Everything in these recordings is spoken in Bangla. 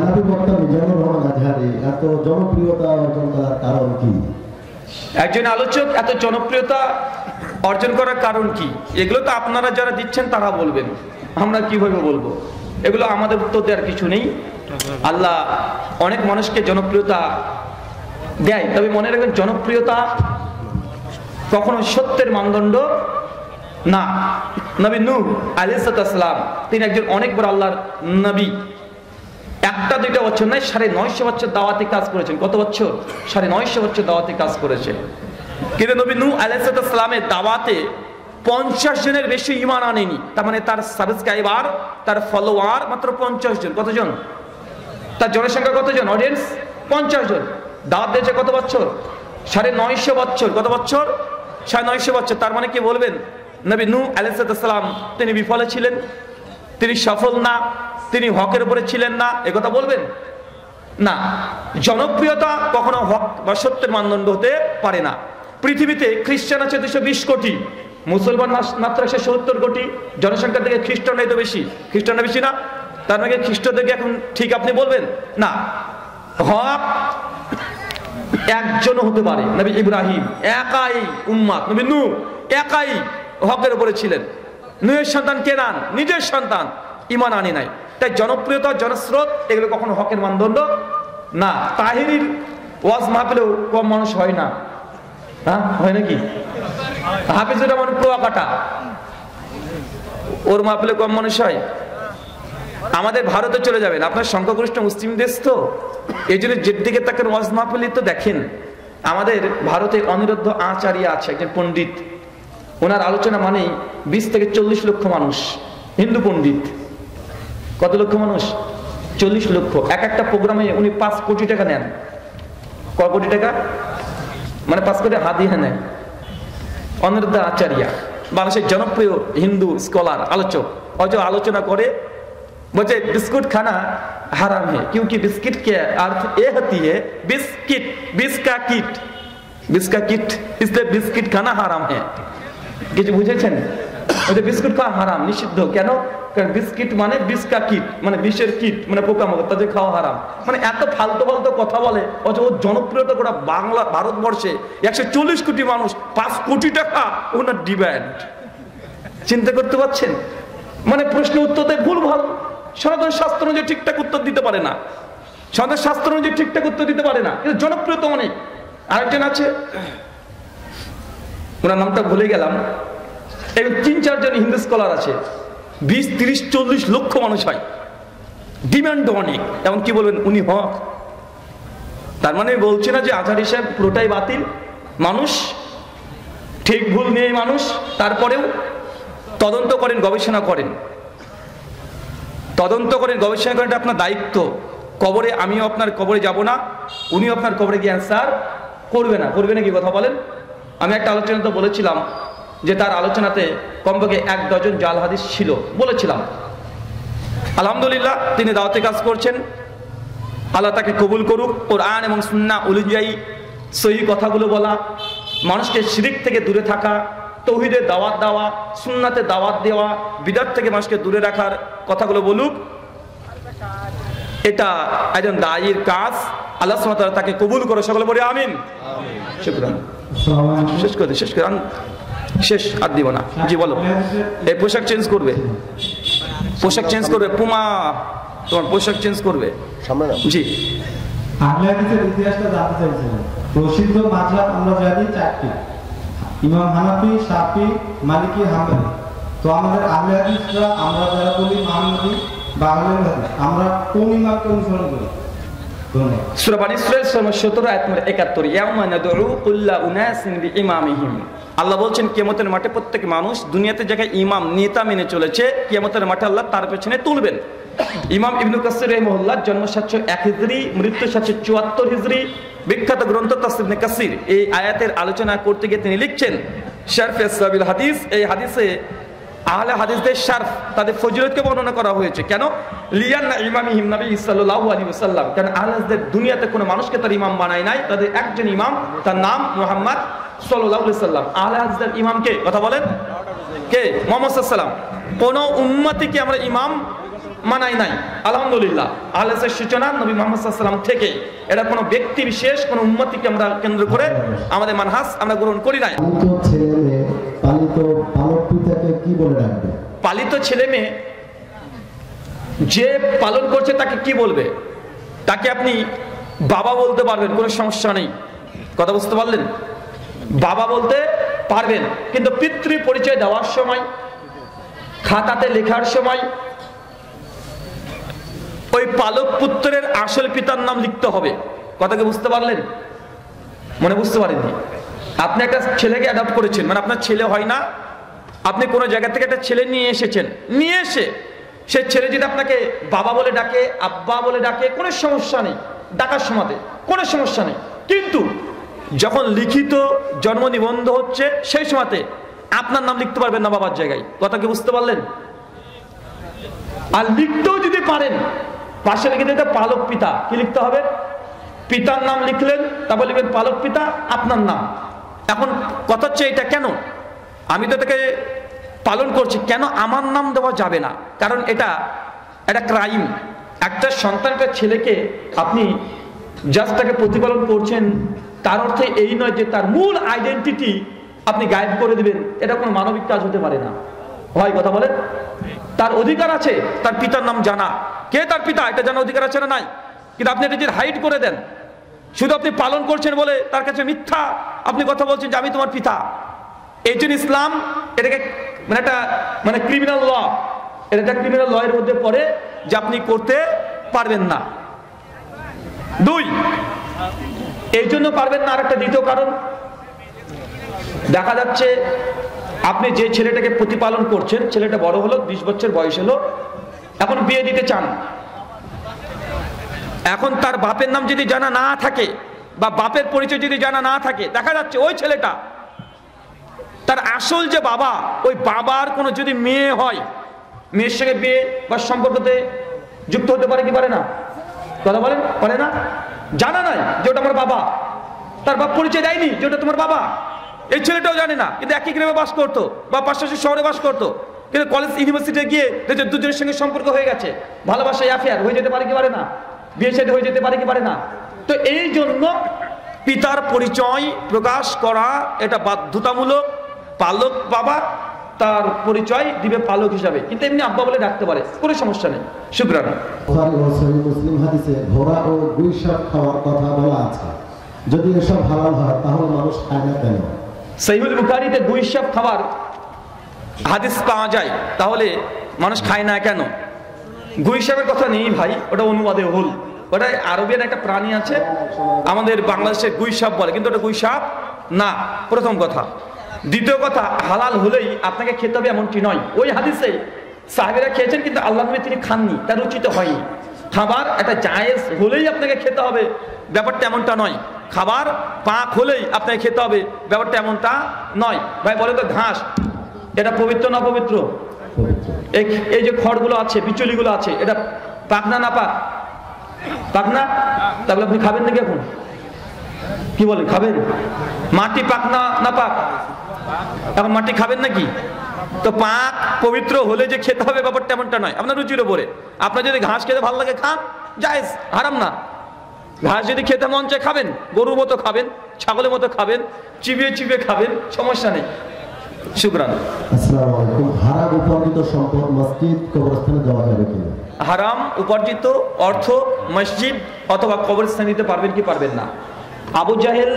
হানাফি বক্তা মিজানুর রহমান আজহারি এত জনপ্রিয়তা অর্জন করার কারণ কি? একজন আলোচক এত জনপ্রিয়তা অর্জন করার কারণ কি? এগুলো তো আপনারা যারা দিচ্ছেন তারা বলবেন, আমরা কিভাবে বলবো? এগুলো আমাদের উত্তর দেওয়ার কিছু নেই। আল্লাহ অনেক মানুষকে জনপ্রিয়তা দেয়, তবে মনে রাখবেন জনপ্রিয়তা কখনো সত্যের মানদণ্ড না। নবী নূহ আলাইহিস সালাম তিনি একজন অনেক বড় আল্লাহর নবী। একটা দুইটা বছর নয়, 950 বছর দাওয়াতি কাজ করেছেন। কত বছর? 950 বছর দাওয়াতি কাজ করেছেন। কিন্তু নবী নূহ আলাইহিস সালামের দাওয়াতে 50 জনের বেশি ঈমান আনেনি। তার মানে তার সাবস্ক্রাইবার, তার ফলোয়ার মাত্র 50 জন। কতজন? তার জনসংখ্যা কতজন? অডিয়েন্স 50 জন। দাওয়াত দিয়েছে কত বছর? 950 বছর। কত বছর? 950 বছর। তার মানে কি বলবেন নবী নূহ আলাইহিস সালাম তিনি বিফলে ছিলেন, তিনি সফল না, তিনি হকের উপরে ছিলেন না, এ কথা বলবেন না। জনপ্রিয়তা কখনো হক বা সত্যের মানদণ্ড হতে পারে না। পৃথিবীতে খ্রিস্টান আছে 220 কোটি, মুসলমান মাত্র 170 কোটি। জনসংখ্যা থেকে খ্রিস্টানরাই তো বেশি। খ্রিস্টানরা বেশি না? তার মানে খ্রিস্টদেরকে এখন ঠিক আপনি বলবেন না। হক একজন হতে পারে, নবী ইব্রাহিম একাই উম্মাত, নবী নূহ একাই হকের উপরে ছিলেন। নূহের সন্তান কেনান নিজের সন্তান ঈমান আনে নাই। তাই জনপ্রিয়তা, জনস্রোত এগুলো কখনো হকের মানদণ্ড না। তাহিরির ওয়াজ মাহফিলেও কম মানুষ হয় না, হ্যাঁ হয় নাকি? হাফিজুর রহমান কুয়াকাটা, ওর মাহফিলে কম মানুষ হয়? আমাদের ভারতে চলে যাবেন, আপনার সংখ্যাগরিষ্ঠ মুসলিম দেশ তো, এই জন্য যেদিকে তাকে ওয়াজ মাহফিল তো দেখেন। আমাদের ভারতে অনিরুদ্ধ আচার্য আছে, একজন পণ্ডিত। ওনার আলোচনা মানেই 20 থেকে 40 লক্ষ মানুষ, হিন্দু পণ্ডিত। কত লক্ষ মানুষ? 40 লক্ষ। একটা প্রোগ্রামে উনি 5 কোটি টাকা নেন। কয় কোটি টাকা? মানে 5 কোটি হাদিয়া নেন। অনিরুদ্ধ আচার্য বাংলাদেশের জনপ্রিয় হিন্দু স্কলার, আলোচক। অজ আলোচনা করে বলছে बिस्कुट खाना हराम है क्योंकि बिस्किट के अर्थ ये होती है बिस्किट, बिस्का किट, बिस्का किट, इसलिए बिस्किट खाना हराम है। কিছু বুঝেছেন? ওই বিস্কুট খাওয়া হারাম, নিষিদ্ধ। কেন? কারণ বিস্কিট মানে বিস্কা কিট, মানে বিষের কিট, মানে পোকামাকড়, তাদের খাওয়া হারাম। মানে এত ফালতু ফালতু কথা বলে, অথচ ওর জনপ্রিয়তা গোটা বাংলা ভারতবর্ষে 140 কোটি মানুষ, 5 কোটি টাকা ওনার ডিমান্ড। চিন্তা করতে পারছেন? মানে প্রশ্ন উত্তর দেয় ভুল ভাল। সনাতন শাস্ত্র অনুযায়ী ঠিকঠাক উত্তর দিতে পারে না, সনাতন শাস্ত্র অনুযায়ী ঠিকঠাক উত্তর দিতে পারে না, কিন্তু জনপ্রিয়তা অনেক। আরেকজন আছে, ওনার নামটা ভুলে গেলাম। এবং 3-4 জন হিন্দু স্কলার আছে, 20, 30, 40 লক্ষ মানুষ হয়, ডিমান্ড অনেক। এমন কি বলবেন উনি হক? তার মানে বলছে না যে আজহারী সাহেব পুরোটাই বাতিল। মানুষ ঠিক ভুল নিয়ে মানুষ, তারপরেও তদন্ত করেন, গবেষণা করেন, তদন্ত করেন, গবেষণা করেন। এটা আপনার দায়িত্ব। কবরে আমিও আপনার কবরে যাব না, উনিও আপনার কবরে গিয়ে অ্যান্সার করবে না। করবে না কি কথা বলেন? আমি একটা আলোচনাতে বলেছিলাম যে তার আলোচনাতে কমপক্ষে 1 ডজন জাল হাদিস ছিল, বলেছিলাম। আলহামদুলিল্লাহ তিনি দাওয়াতে কাজ করছেন, আল্লাহ তাকে কবুল করুক। কোরআন এবং সুন্নাহ অনুযায়ী সহি কথাগুলো বলা, মানুষকে শিরিক থেকে দূরে থাকা, তৌহিদের দাওয়াত দেওয়া, সুন্নাতে দাওয়াত দেওয়া, বিদআত থেকে মানুষকে দূরে রাখার কথাগুলো বলুক। এটা একজন দায়ীর কাজ। আল্লাহ সুবহানাহু ওয়া তাআলা তাকে কবুল করে। সকলে বলি আমিন। শুকরান। শেষ করে শেষ করে শেষ আর দিব না। জি বলো। এই পোশাক চেঞ্জ করবে, পোশাক চেঞ্জ করবে, পুমা তোমার পোশাক চেঞ্জ করবে। জি আহলে হাদিসের ইতিহাসটা জানতে চাইছিলাম। প্রসিদ্ধ মাযহাব আমরা জানি 4টি, ইমাম হানাফি, শাফি, মালিকি, হাম্বলি। তো আমাদের আহলে হাদিসরা আমরা যারা বলি মুহাম্মদি বা আহলে হাদিস, আমরা কোন ইমামকে অনুসরণ করি? সূরা বনী ইসরাঈল 17 আয়াত নম্বর 71, ইয়াউমা নাদউ কুল্লা উনাসিন বিইমামিহিম। আল্লাহ বলছেন কিয়ামতের মাঠে প্রত্যেক মানুষ দুনিয়াতে জায়গায় ইমাম নেতা মেনে চলেছে, কিয়ামতের মাঠে আল্লাহ তার পেছনে তুলবেন। ইমাম ইবনে কাসির রাহিমাহুল্লাহ জন্ম 701 হিজরি, মৃত্যু 774 হিজরি, বিখ্যাত গ্রন্থ তাফসীর ইবনে কাসির। এই আয়াতের আলোচনা করতে গিয়ে তিনি লিখছেন শারফে আসহাবিল হাদিস। এই হাদিসে আহলে হাদিসদের শারফ, তাদের ফজিলতকে বর্ণনা করা হয়েছে। কেন? লিয়ান্না ইমামিহিম নবী সাল্লাল্লাহু আলাইহি ওয়াসাল্লাম। কারণ আহলে হাদিসদের দুনিয়াতে কোনো মানুষকে তার ইমাম বানায় নাই, তাদের একজন ইমাম, তার নাম মুহাম্মদ সাল্লাল্লাহু আলাইহি ওয়াসাল্লাম। আহলে হাদিসদের ইমাম কে? কথা বলেন কে? মুহাম্মদ সাল্লাল্লাহু আলাইহি ওয়াসাল্লাম। কোন উম্মতিকে আমরা ইমাম মানাই নাই। আলহামদুলিল্লাহ আহলে হাদিসের সূচনা নবী মুহাম্মদ সাল্লাল্লাহু আলাইহি ওয়াসাল্লাম থেকে। এটা কোনো ব্যক্তি বিশেষ কোনো উম্মতিকে আমরা কেন্দ্র করে আমাদের মানহাজ আমরা গ্রহণ করি নাই। পালিত ছেলে মেয়ে পালিত পালক পিতাকে কি বলে ডাকবে? পালিত ছেলে মেয়ে যে পালন করছে তাকে কি বলবে? তাকে আপনি বাবা বলতে পারবেন, কোনো সমস্যা নেই। কথা বুঝতে পারলেন? বাবা বলতে পারবেন, কিন্তু পিতৃ পরিচয় দেওয়ার সময়, খাতাতে লেখার সময় ওই পালক পুত্রের আসল পিতার নাম লিখতে হবে। কথাকে বুঝতে পারলেন? মনে বুঝতে পারেননি? আপনি একটা ছেলেকে অ্যাডপ্ট করেছেন, মানে আপনার ছেলে হয় না, আপনি কোনো জায়গা থেকে একটা ছেলে নিয়ে এসেছেন, নিয়ে এসে সে ছেলে যদি আপনাকে বাবা বলে ডাকে, আব্বা বলে ডাকে, কোনো সমস্যা নেই, ডাকার সময়তে কোনো সমস্যা নেই। কিন্তু যখন লিখিত জন্ম নিবন্ধ হচ্ছে সেই সময়তে আপনার নাম লিখতে পারবেন না বাবার জায়গায়। কথা কি বুঝতে পারলেন? আর লিখতেও যদি পারেন, পাশে লিখে দিতে পালক পিতা, কি লিখতে হবে? পিতার নাম লিখলেন, তারপর লিখবেন পালক পিতা, আপনার নাম। এখন কথা হচ্ছে এটা কেন আমি তো তাকে পালন করছি, কেন আমার নাম দেওয়া যাবে না? কারণ এটা একটা ক্রাইম। একটা সন্তান, একটা ছেলেকে আপনি জাস্ট তাকে প্রতিপালন করছেন, তার অর্থে এই নয় যে তার মূল আইডেন্টিটি আপনি গায়েব করে দিবেন। এটা কোনো মানবিক কাজ হতে পারে না। হয় কথা বলেন? তার অধিকার আছে তার পিতার নাম জানা, কে তার পিতা এটা জানার অধিকার আছে না নাই? কিন্তু আপনি এটা যদি হাইড করে দেন, শুধু আপনি পালন করছেন বলে তার কাছে মিথ্যা আপনি কথা বলছেন যে আমি তোমার পিতা, এই জন্য ইসলাম এটাকে মানে ক্রিমিনাল ল, এটা ক্রিমিনাল ল এর মধ্যে পড়ে যে আপনি করতে পারবেন না। দুই, এই জন্য পারবেন না আরেকটা দ্বিতীয় কারণ, দেখা যাচ্ছে আপনি যে ছেলেটাকে প্রতিপালন করছেন, ছেলেটা বড় হলো, 20 বছর বয়স হলো, এখন বিয়ে দিতে চান। এখন তার বাপের নাম যদি জানা না থাকে বা বাপের পরিচয় যদি জানা না থাকে, দেখা যাচ্ছে ওই ছেলেটা তার আসল যে বাবা, ওই বাবার কোনো যদি মেয়ে হয়, মেয়ের সঙ্গে বিয়ে বা সম্পর্কতে যুক্ত হতে পারে কি পারে না? কথা বলেন, পারে না? জানা নাই যে ওটা আমার বাবা, তার বাপ পরিচয় দেয়নি যে ওটা তোমার বাবা, এই ছেলেটাও জানে না, কিন্তু একই গ্রামে বাস করতো বা পাশাপাশি শহরে বাস করতো, কিন্তু কলেজ ইউনিভার্সিটিতে গিয়ে দেখছে দুজনের সঙ্গে সম্পর্ক হয়ে গেছে, ভালোবাসায় অ্যাফেয়ার হয়ে যেতে পারে কি পারে না? বিয়ে শাদী হয়ে যেতে পারে কি পারে না? তো এই জন্য পিতার পরিচয় প্রকাশ করা এটা বাধ্যতামূলক। পালক বাবা তার পরিচয় দিবে পালক হিসাবে, কিন্তু এমনি আব্বা বলে ডাকতে পারে, কোনো সমস্যা নেই। শুকরান। বুখারী ও সহিহ মুসলিম হাদিসে ঘোড়া ও গুইসাপ খাওয়ার কথা বলা আছে। যদি এসব হালাল হয় তাহলে মানুষ খায় না কেন? সহিহুল বুখারীতে গুইসাপ খাবার হাদিস পাওয়া যায়, তাহলে মানুষ খায় না কেন? গুইসাপের কথা নেই ভাই, ওটা অনুবাদে ভুল। ওটা আরবিয়ান একটা প্রাণী আছে, আমাদের বাংলাদেশে গুইসাপ বলে, কিন্তু ওটা গুইসাপ না, প্রথম কথা। দ্বিতীয় কথা, হালাল হলেই আপনাকে খেতে হবে এমনটি নয়। ওই হাদিসে সাহাবীরা খেয়েছেন, কিন্তু আল্লাহ নবী তিনি খাননি, তার উচিত হয়নি। খাবার একটা জায়েজ হলেই আপনাকে খেতে হবে, ব্যাপারটা এমনটা নয়। খাবার পাক হলেই আপনাকে খেতে হবে, ব্যাপারটা এমনটা নয়। ভাই বলে তো ঘাস এটা পবিত্র না পবিত্র? এই যে খড়গুলো আছে, বিচুলিগুলো আছে, এটা পাক না না পাক? পাক না? তাহলে আপনি খাবেন নাকি এখন? কি বলেন, খাবেন? মাটি পাক না না পাক? এখন মাটি খাবেন নাকি? তো পাক পবিত্র হলে যে খেতে হবে ব্যাপারটা এমনটা নয়, আপনার রুচির উপরে। আপনার যদি ঘাস খেতে ভালো লাগে খান, জায়েজ, হারাম না। ঘাস যদি খেতে মন চায় খাবেন, গরুর মতো খাবেন, ছাগলের মতো খাবেন, চিবিয়ে চিবিয়ে খাবেন, সমস্যা নেই। শুকরান। আসসালামু আলাইকুম। হারাম উপার্জিত সম্পদ মসজিদ কবরস্থানে দেওয়া যাবে কিনা? হারাম উপার্জিত অর্থ মসজিদ অথবা কবরস্থানে দিতে পারবেন কি পারবেন না? আবু জাহেল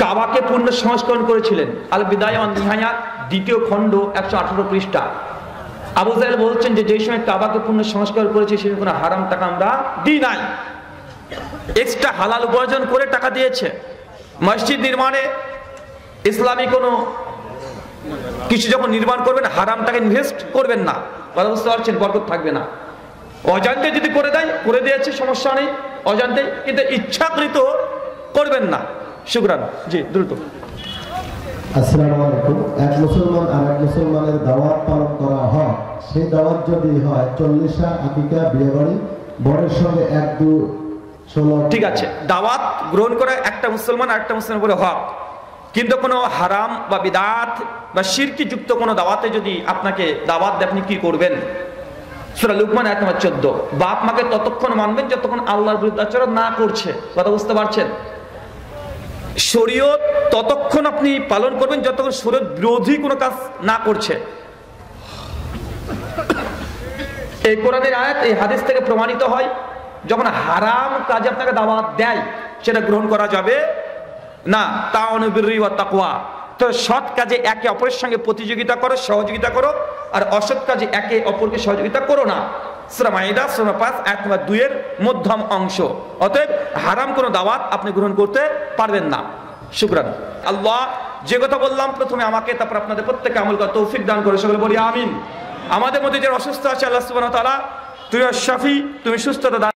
কাবাকে পূর্ণ সংস্করণ করেছিলেন। আল বিদায়া ওয়ান নিহায়া, দ্বিতীয় খণ্ড, 118 পৃষ্ঠা। আবু জাহেল বলছেন যে যেই সময় কাবাকে পূর্ণ সংস্কার করেছে সেই সময় কোনো হারাম টাকা আমরা দিই নাই, এক্সট্রা হালাল উপার্জন করে টাকা দিয়েছে। মসজিদ নির্মাণে ইসলামী কোনো কিছু যখন নির্মাণ করবেন, হারাম টাকা ইনভেস্ট করবেন না, কথা বুঝতে পারছেন? বরকত থাকবে না। অজান্তে যদি করে দেয়, করে দিয়েছে, সমস্যা নেই, অজান্তে, কিন্তু ইচ্ছাকৃত করবেন না। শুকরান। জি, দ্রুত। আসসালামু আলাইকুম। এক মুসলমান আর এক মুসলমানের দাওয়াত পালন করা হয়, সেই দাওয়াত যদি হয় 40 আকিকা, বিয়েবাড়ি, বরের সঙ্গে 1, 2, 16। ঠিক আছে, দাওয়াত গ্রহণ করা একটা মুসলমান আর একটা মুসলমান করে হক, কিন্তু কোনো হারাম বা বিদআত বা শিরকি যুক্ত কোনো দাওয়াতে যদি আপনাকে দাওয়াত দেয়, আপনি কি করবেন? সূরা লুকমান আয়াত নম্বর 14। বাপ মাকে ততক্ষণ মানবেন যতক্ষণ আল্লাহর বিরুদ্ধাচরণ না করছে। কথা বুঝতে পারছেন? শরীয়ত ততক্ষণ আপনি পালন করবেন যতক্ষণ শরীয়ত বিরোধী কোনো কাজ না করছে। এই কোরআনের আয়াত, এই হাদিস থেকে প্রমাণিত হয় যখন হারাম কাজে আপনাকে দাওয়াত দেয় সেটা গ্রহণ করা যাবে না। তাআওয়ানু বিররি ওয়াত তাকওয়া, তো সৎ কাজে একে অপরের সঙ্গে প্রতিযোগিতা করো, সহযোগিতা করো, আর অসৎ কাজে একে অপরকে সহযোগিতা করো না। সূরা মাইদা সূরা 5 আয়াত নম্বর 2 এর মধ্যম অংশ। অতএব হারাম কোনো দাওয়াত আপনি গ্রহণ করতে পারবেন না। শুকরান। আল্লাহ যে কথা বললাম প্রথমে আমাকে, তারপর আপনাদের প্রত্যেককে আমল করার তৌফিক দান করে, সকলে বলি আমিন। আমাদের মধ্যে যারা অসুস্থ আছে, আল্লাহ সুবহানাহু ওয়া তাআলা তুমি শাফি, তুমি সুস্থতা দান